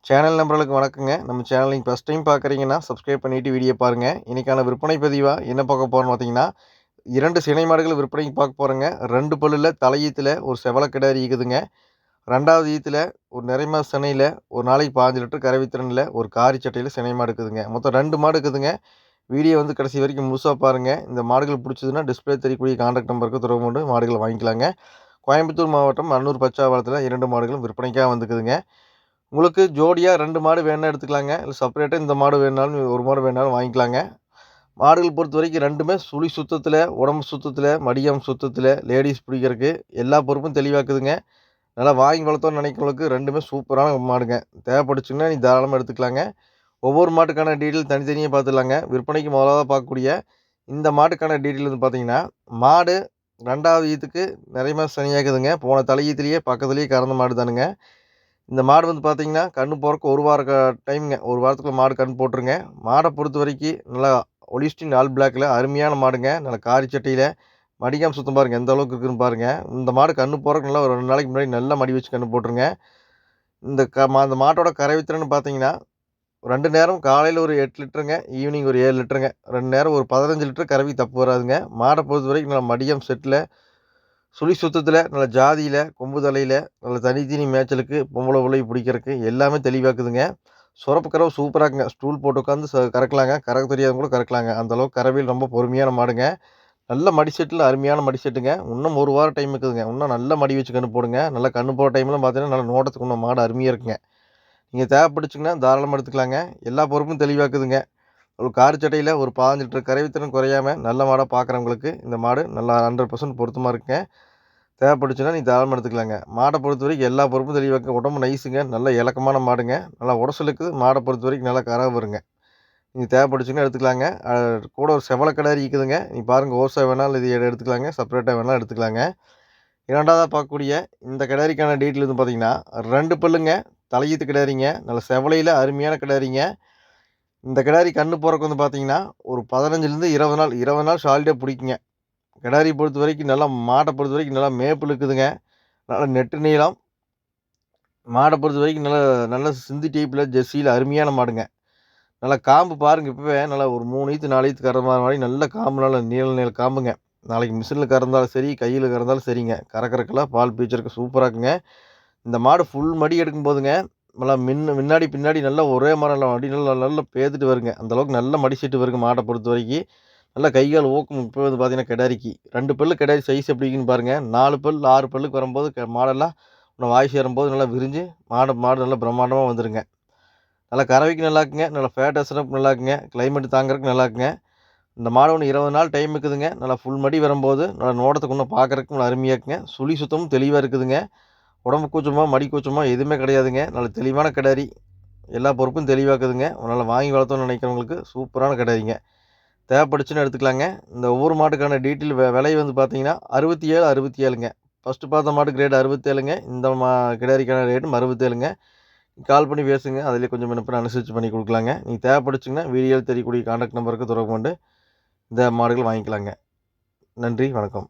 Channel நம்பர்களுக்கு வணக்கங்க. நம்ம channel நீங்கள் ஃபஸ்ட் டைம் பார்க்குறீங்கன்னா சப்ஸ்கிரைப் பண்ணிவிட்டு வீடியோ பாருங்கள். இன்றைக்கான விற்பனை பதிவாக என்ன பார்க்க போகிறோம்னு பார்த்தீங்கன்னா, 2 சினை மாடுகள் விற்பனைக்கு பார்க்க போகிறோங்க. 2 பல்லில் தலையீத்தில் ஒரு செவல கிடாரி இருக்குதுங்க. 2வது ஈத்தில் ஒரு நிறைமா சினையில் ஒரு நாளைக்கு 15 லிட்டர் கறவைத்திறனில் ஒரு காரி சட்டையில் சினை மாடு இருக்குதுங்க. மொத்தம் 2 மாடு இருக்குதுங்க. வீடியோ கடைசி வரைக்கும் முழுசாக பாருங்கள். இந்த மாடுகள் பிடிச்சதுன்னா டிஸ்பிளே தெரியக்கூடிய கான்டாக்ட் நம்பருக்கு தொடர்பு கொண்டு மாடுகளை வாங்கிக்கலாங்க. கோயம்புத்தூர் மாவட்டம் அன்னூர் பச்சாவளத்தில் 2 மாடுகளும் விற்பனைக்காக வந்துக்குதுங்க. உங்களுக்கு ஜோடியாக 2 மாடு வேணும்னா எடுத்துக்கலாங்க. இல்லை செப்பரேட்டாக இந்த மாடு வேணுனாலும் ஒரு மாடு வேணுனாலும் வாங்கிக்கலாங்க. மாடுகள் பொறுத்த வரைக்கும் 2மே சுழி சுத்தத்தில், உடம்பு சுத்தத்தில், மடியம் சுத்தத்தில், லேடீஸ் பிடிக்கிறதுக்கு எல்லா பொறுப்பும் தெளிவாக்குதுங்க. நல்லா வாங்கி வளர்த்தோன்னு நினைக்கிறவங்களுக்கு 2மே சூப்பரான மாடுங்க. தேவைப்பட்டுச்சுங்கன்னா நீ தாராளமாக எடுத்துக்கலாங்க. ஒவ்வொரு மாட்டுக்கான டீட்டெயில் தனித்தனியாக பார்த்துடலாங்க. விற்பனைக்கு முதலாவதாக பார்க்கக்கூடிய இந்த மாட்டுக்கான டீட்டெயில் பார்த்தீங்கன்னா, மாடு 2வது ஈத்துக்கு நிறைய சனியாக்குதுங்க. போன தலையீத்துலேயே பக்கத்துலேயே கறந்த மாடு தானுங்க. இந்த மாடு பார்த்தீங்கன்னா, கன்று போறக்கு 1 வார டைமுங்க. 1 வாரத்துக்குள்ள மாடு கன்று போட்டுருங்க. மாடை பொறுத்த வரைக்கும் நல்லா ஒலிஸ்டின் ஆல் பிளாக்கில் அருமையான மாடுங்க. நல்லா காரி சட்டையில் மடிக்காம சுத்தம் பாருங்கள் எந்த அளவுக்கு இருக்குதுன்னு பாருங்கள். இந்த மாடு கன்று போறக்கு நல்லா ஒரு 2 நாளைக்கு முன்னாடி நல்லா மடி வச்சு கன்று போட்டுருங்க. அந்த மாட்டோட கறவைத்திறன் பார்த்தீங்கன்னா, 2 நேரம் காலையில் ஒரு 8 லிட்டருங்க, ஈவினிங் ஒரு 7 லிட்டருங்க. 2 நேரம் ஒரு 15 லிட்டர் கறவை தப்பு வராதுங்க. மாடை பொறுத்த வரைக்கும் நல்லா மடியம் செட்டில் சுழி சுத்தத்தில், நல்ல ஜாதியில், கொம்பு தலையில், நல்ல தனித்தனி மேய்ச்சலுக்கு, பொம்பளை புள்ளைய பிடிக்கிறதுக்கு எல்லாமே தெளிவாக்குதுங்க. சுரப்பு கறவை சூப்பராக இருக்குங்க. ஸ்டூல் போட்டு உட்காந்து கறக்கலாங்க. கறக்க தெரியாதவங்க கூட கறக்கலாங்க. அந்தளவுக்கு கறவையில் ரொம்ப பொறுமையான மாடுங்க. நல்ல மடி செட்டில் அருமையான மடி செட்டுங்க. இன்னும் 1 வாரம் டைம் இருக்குதுங்க. இன்னும் நல்லா மடி வச்சு கன்று போடுங்க. நல்லா கன்று போடுற டைம்லாம் பார்த்தீங்கன்னா, நல்லா நோட்டத்துக்கு இன்னும் மாடு அருமையாக இருக்குங்க. நீங்கள் தேவைப்பட்டுச்சுங்கன்னா தாராளமாக எடுத்துக்கலாங்க. எல்லா பொறுப்பும் தெளிவாக்குதுங்க. ஒரு காரி சட்டையில் ஒரு 15 லிட்டர் கறவைத்திறன் குறையாமல் நல்ல மாடாக பார்க்குறவங்களுக்கு இந்த மாடு நல்லா 100% பொருத்தமாக இருக்குங்க. தேவைப்பட்டுச்சுன்னா நீ தாராளமாக எடுத்துக்கலாங்க. மாடை பொறுத்த வரைக்கும் எல்லா பொறுப்பும் தெளிவாக்க உடம்பு நைஸுங்க. நல்ல இலக்கமான மாடுங்க. நல்லா உடசலுக்கு மாடை பொறுத்த வரைக்கும் நல்லா கறவை வருங்க. நீங்கள் தேவைப்பட்டுச்சுன்னா எடுத்துக்கலாங்க. கூட ஒரு செவல கிடாரி இருக்குதுங்க. நீ பாருங்கள் ஓசை வேணாலும் இது எடுத்துக்கலாங்க. செப்பரேட்டாக வேணாலும் எடுத்துக்கலாங்க. 2வதாக பார்க்கக்கூடிய இந்த கிடாரிக்கான டீட்டெயில் பார்த்தீங்கன்னா, 2 பல்லுங்க. தலையீத்து கிடாரிங்க. நல்ல செவலையில் அருமையான கிடாரிங்க. இந்த கிடாரி கன்று போறக்கு பார்த்தீங்கன்னா, ஒரு 15லேருந்து 20 நாள் சாலிடாக பிடிக்குங்க. கிடாரி பொறுத்த வரைக்கும் நல்லா மாட்டை பொறுத்த வரைக்கும் நல்லா மேய்ப்பு இருக்குதுங்க. நல்லா நெட்டு நீளம். மாடை பொறுத்த வரைக்கும் நல்லா நல்ல சிந்தி டைப்பில் ஜெர்சியில் அருமையான மாடுங்க. நல்லா காம்பு பாருங்கள் இப்போவே நல்லா ஒரு 3 ஈத்து 4 ஈத்து கறந்த மாதிரி நல்ல காம்பு நல்லா நீள காம்புங்க. நாளைக்கு மிஷினில் கறந்தாலும் சரி, கையில் கறந்தாலும் சரிங்க. கறக்கறக்கெல்லாம் பால் பீச்சருக்கு சூப்பராக இருக்குங்க. இந்த மாடு ஃபுல் மடி எடுக்கும் போதுங்க நல்லா முன்னாடி பின்னாடி நல்லா ஒரே மாதிரி நல்லா மடி நல்லா நல்லா பேத்துட்டு வருங்க. அந்தளவுக்கு நல்ல மடி செட்டு வருங்க மாடை பொறுத்த வரைக்கும். நல்லா கை கால் ஊக்கம் இப்போ பார்த்தீங்கன்னா கிடாரிக்கு 2 பல்லு கிடாரி சைஸ் எப்படி இருக்குன்னு பாருங்கள். 4 பல் 6 பல்லுக்கு வரும்போது மாடெல்லாம் இன்னும் வாய் சேரும்போது நல்லா விரிஞ்சு மாடு நல்லா பிரம்மாண்டமாக வந்துருங்க. நல்லா கறவைக்கு நல்லா இருக்குங்க. நல்லா ஃபேட் அசரப்புக்கு நல்லா இருக்குங்க. கிளைமேட் தாங்கிறதுக்கு நல்லா இருக்குங்க. இந்த மாடு 20 நாள் டைம் இருக்குதுங்க. நல்லா ஃபுல் மடி வரும்போது நல்லா நோட்டத்துக்கு இன்னும் பார்க்குறதுக்கு நல்லா அருமையாக இருக்குங்க. சுழி சுத்தமும் தெளிவாக இருக்குதுங்க. உடம்பு கூச்சமாக மடி கூச்சமாக எதுவுமே கிடையாதுங்க. நல்ல தெளிவான கிடாரி. எல்லா பொறுப்பும் தெளிவாக்குதுங்க. நல்லா வாங்கி வளர்த்தோன்னு நினைக்கிறவங்களுக்கு சூப்பரான கிடாரிங்க. தேவைப்பட்டுச்சுன்னு எடுத்துக்கலாங்க. இந்த ஒவ்வொரு மாட்டுக்கான டீட்டெயில் விலை பார்த்தீங்கன்னா 67, 67ங்க. ஃபஸ்ட்டு பார்த்த மாட்டு கிரேட் 67ங்க. இந்த கிடாரிக்கான ரேட்டும் 67ங்க. கால் பண்ணி பேசுங்க. அதிலே கொஞ்சம் முன்ன அனுசரித்து பண்ணி கொடுக்கலாங்க. நீங்கள் தேவைப்பட்டுச்சுங்கன்னா வீடியோவில் தெரியக்கூடிய கான்டாக்ட் நம்பருக்கு தொடர்பு கொண்டு இந்த மாடுகள் வாங்கிக்கலாங்க. நன்றி, வணக்கம்.